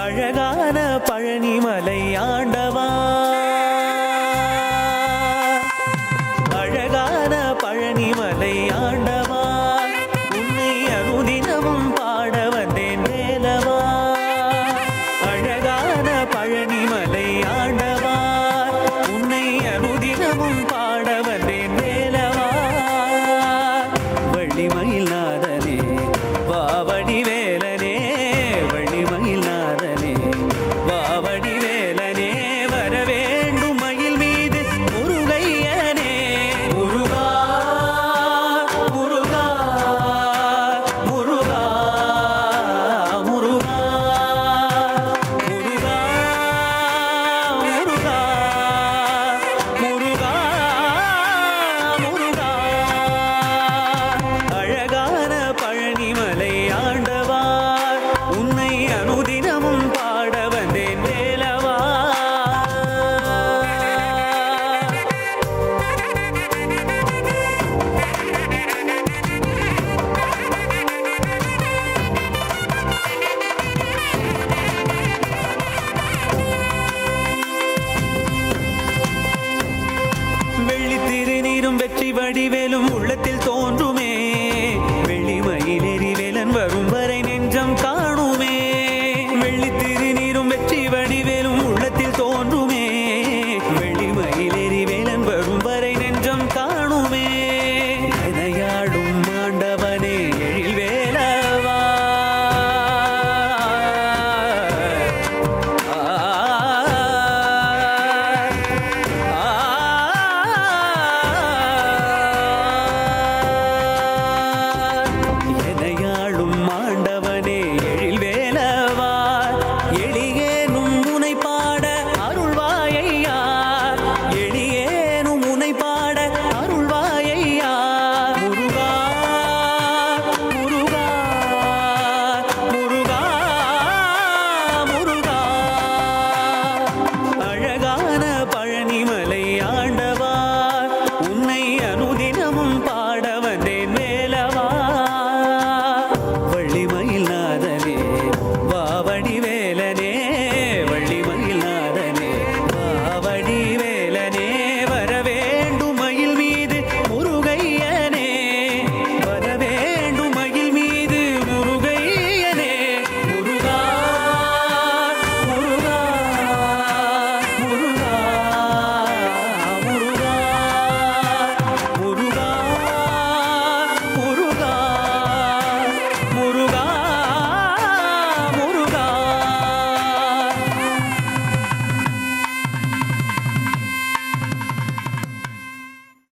அழகான பழனிமலை ஆண்டவா, அழகான பழனிமலை ஆண்டவா, உன்னை அனுதினமும் பாட வந்தேன் வேலவா. அழகான பழனிமலை ஆண்டவா, உன்னை அனுதினமும் பாட வந்தேன் வேலவா. வள்ளிமயில் நாதனே வாவடி வேலனே, வள்ளிமயில் நாதனே வாவடி வேலனே, வர வேண்டும் மயில் மீது முருகையனே. முருகா முருகா முருகா முருகா முருகா முருகா முருகா முருகா. அழகான பழனிமலை ஆண்டவா, உன்னை அனுதினமும் பாட வந்தேன் வேலவா. வெள்ளி திருநீரும் வெற்றி வடிவேலும் உள்ளத்தில் தோன்றுமே,